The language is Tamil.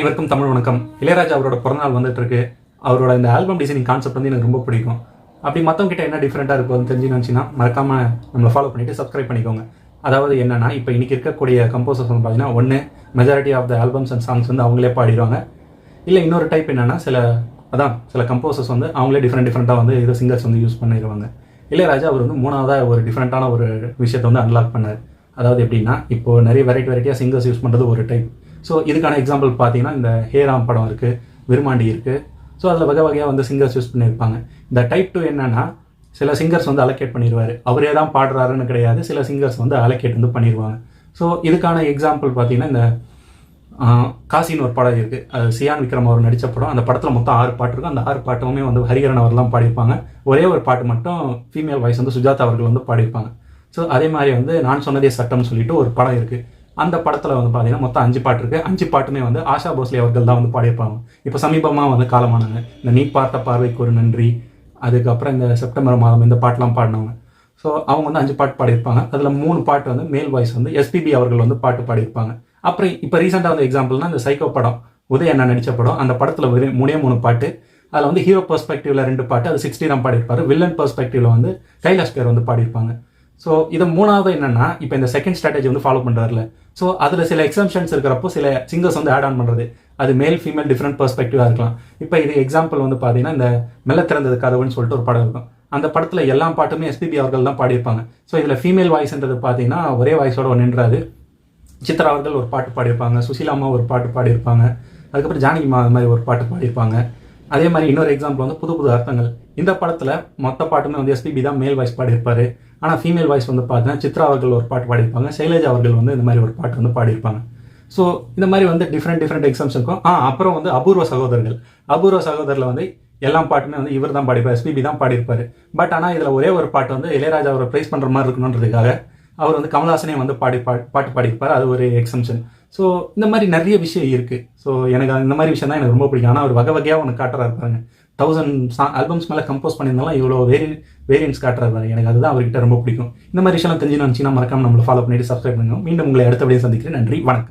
இவருக்கும் தமிழ் வணக்கம். இளையராஜா அவரோட பிறந்தநாள் வந்துட்டு இருக்கு. அவரோட இந்த ஆல்பம் டிசைனிங் கான்செப்ட் வந்து எனக்கு ரொம்ப பிடிக்கும். அப்படி மற்றவங்க கிட்ட என்ன டிஃப்ரெண்ட்டாக இருக்கும்னு தெரிஞ்சுன்னு மறக்காம நம்மளை ஃபாலோ பண்ணிட்டு சப்ஸ்கிரைப் பண்ணிக்கோங்க. அதாவது என்னன்னா, இப்போ இன்னைக்கு இருக்கக்கூடிய கம்போசர்ஸ் வந்து பார்த்தீங்கன்னா, ஒன்று majority of the albums and songs வந்து அவங்களே பாடிடுவாங்க. இல்லை இன்னொரு டைப் என்னன்னா, சில கம்போசர்ஸ் வந்து அவங்களே டிஃப்ரெண்ட்டாக வந்து இதை சிங்கர்ஸ் வந்து யூஸ் பண்ணிடுவாங்க. இளையராஜா அவர் வந்து மூணாவதாக ஒரு டிஃப்ரெண்ட்டான ஒரு விஷயத்தை வந்து அன்லாக் பண்ணார். அதாவது எப்படின்னா, இப்போது நிறைய வெரைட்டியாக சிங்கர்ஸ் யூஸ் பண்ணுறது ஒரு டைப். ஸோ இதுக்கான எக்ஸாம்பிள் பார்த்தீங்கன்னா, இந்த ஹேராம் படம் இருக்குது, விருமாண்டி இருக்குது. ஸோ அதில் வகையாக வந்து சிங்கர்ஸ் யூஸ் பண்ணியிருப்பாங்க. இந்த டைப் 2 என்னன்னா, சில சிங்கர்ஸ் வந்து அலோகேட் பண்ணிடுவார். அவரே தான் பாடுறாருன்னு கிடையாது, சில சிங்கர்ஸ் வந்து அலோகேட் வந்து பண்ணிடுவாங்க. ஸோ இதுக்கான எக்ஸாம்பிள் பார்த்தீங்கன்னா, இந்த காசின்னு ஒரு படம் இருக்குது. அது சியான் விக்ரம் அவர் நடித்த படம். அந்த படத்தில் மொத்தம் 6 பாட்டு இருக்கும். அந்த 6 பாட்டுமே வந்து ஹரிஹரன் அவர்லாம் பாடியிருப்பாங்க. ஒரே ஒரு பாட்டு மட்டும் ஃபீமேல் வாய்ஸ் வந்து சுஜாதா அவர்கள் வந்து பாடியிருப்பாங்க. ஸோ அதே மாதிரி வந்து நான் சொன்னதே சட்டம்னு சொல்லிட்டு ஒரு படம் இருக்குது. அந்த படத்தில் வந்து பார்த்தீங்கன்னா மொத்தம் 5 பாட்டு இருக்குது. 5 பாட்டுமே வந்து ஆஷா போஸ்லே அவர்கள் தான் வந்து பாடியிருப்பாங்க. இப்போ சமீபமாக வந்து காலமானாங்க. இந்த நீ பார்த்த பார்வைக்கு ஒரு நன்றி, அதுக்கப்புறம் இந்த செப்டம்பர் மாதம் இந்த பாட்டெலாம் பாடினவங்க. ஸோ அவங்க வந்து 5 பாட்டு பாடியிருப்பாங்க. அதில் 3 பாட்டு வந்து மேல் வாய்ஸ் வந்து எஸ்பிபி அவர்கள் வந்து பாட்டு பாடியிருப்பாங்க. அப்புறம் இப்போ ரீசெண்டாக வந்து எக்ஸாம்பிள்னா இந்த சைக்கோ படம், உதய அண்ணா நடித்த படம். அந்த படத்தில் ஒரு 3 பாட்டு. அதில் வந்து ஹீரோ பெர்ஸ்பெக்டிவ்ல 2 பாட்டு, அது 60 தான் பாடியிருப்பாரு. வில்லன் பெர்ஸ்பெக்டிவ்ல வந்து கைலாஷ் பேர் வந்து பாடியிருப்பாங்க. ஸோ இது மூணாவது என்னன்னா, இப்போ இந்த செகண்ட் ஸ்ட்ராட்டஜி வந்து ஃபாலோ பண்ணுறாருல. ஸோ அதில் சில எக்ஸம்ஷன்ஸ் இருக்கிறப்போ சில சிங்கர்ஸ் வந்து ஆட் ஆன் பண்ணுறது, அது மேல் ஃபீமேல் டிஃப்ரெண்ட் பெர்ஸ்பெக்டிவாக இருக்கலாம். இப்போ இது எக்ஸாம்பிள் வந்து பார்த்தீங்கன்னா, இந்த மெல்ல திறந்தது கதவுன்னு சொல்லிட்டு ஒரு படம் இருக்கும். அந்த படத்தில் எல்லா பாட்டுமே எஸ்பிபி அவர்கள் தான் பாடியிருப்பாங்க. ஸோ இதில் ஃபீமேல் வாய்ஸ்ன்றது பார்த்தீங்கன்னா ஒரே வாய்ஸோட நின்றாது. சித்ரா அவர்கள் ஒரு பாட்டு பாடியிருப்பாங்க, சுசீலாமா ஒரு பாட்டு பாடியிருப்பாங்க, அதுக்கப்புறம் ஜானகிமா அது மாதிரி ஒரு பாட்டு பாடியிருப்பாங்க. அதே மாதிரி இன்னொரு எக்ஸாம்பிள் வந்து புது புது அர்த்தங்கள். இந்த படத்தில் மொத்த பாட்டுமே வந்து எஸ்பிபி தான் மேல் வாய்ஸ் பாடியிருப்பாரு. ஆனால் ஃபீமேல் வாய்ஸ் வந்து பார்த்தீங்கன்னா சித்ரா அவர்கள் ஒரு பாட்டு பாடியிருப்பாங்க, சைலஜா அவர்கள் வந்து இந்த மாதிரி ஒரு பாட்டு வந்து பாடியிருப்பாங்க. ஸோ இந்த மாதிரி வந்து டிஃப்ரெண்ட் எக்ஸாம்ஸ் இருக்கும். அப்புறம் வந்து அபூர்வ சகோதரில் வந்து எல்லா பாட்டுமே வந்து இவர் தான் பாடிப்பார், எஸ்பிபி தான் பாடியிருப்பார். பட் ஆனால் இதில் ஒரே ஒரு பாட்டு வந்து இளையராஜா அவரை ப்ரைஸ் பண்ணுற மாதிரி இருக்கணுன்றதுக்காக அவர் வந்து கமல்ஹாசனே வந்து பாட்டு பாடியிருப்பார். அது ஒரு எக்ஸம்ஷன். ஸோ இந்த மாதிரி நிறைய விஷயம் இருக்குது. ஸோ எனக்கு இந்த மாதிரி விஷயம் தான் எனக்கு ரொம்ப பிடிக்கும். ஆனால் அவர் வகையாக ஒன்று காட்டுறாரு பாருங்க. 1000 ஆல்பம்ஸ் மேலே கம்போஸ் பண்ணியிருந்தாலும் இவ்வளோ வேரியன்ஸ் காட்டுறாரு. எனக்கு அதுதான் அவர்கிட்ட ரொம்ப பிடிக்கும். இந்த மாதிரி விஷயம்லாம் தெரிஞ்சுன்னு மறக்காம நம்மளை ஃபாலோ பண்ணிட்டு சப்ஸ்கிரைப் பண்ணுங்க. மீண்டும் உங்களை அடுத்த வீடியோ சந்திக்கிறேன். நன்றி, வணக்கம்.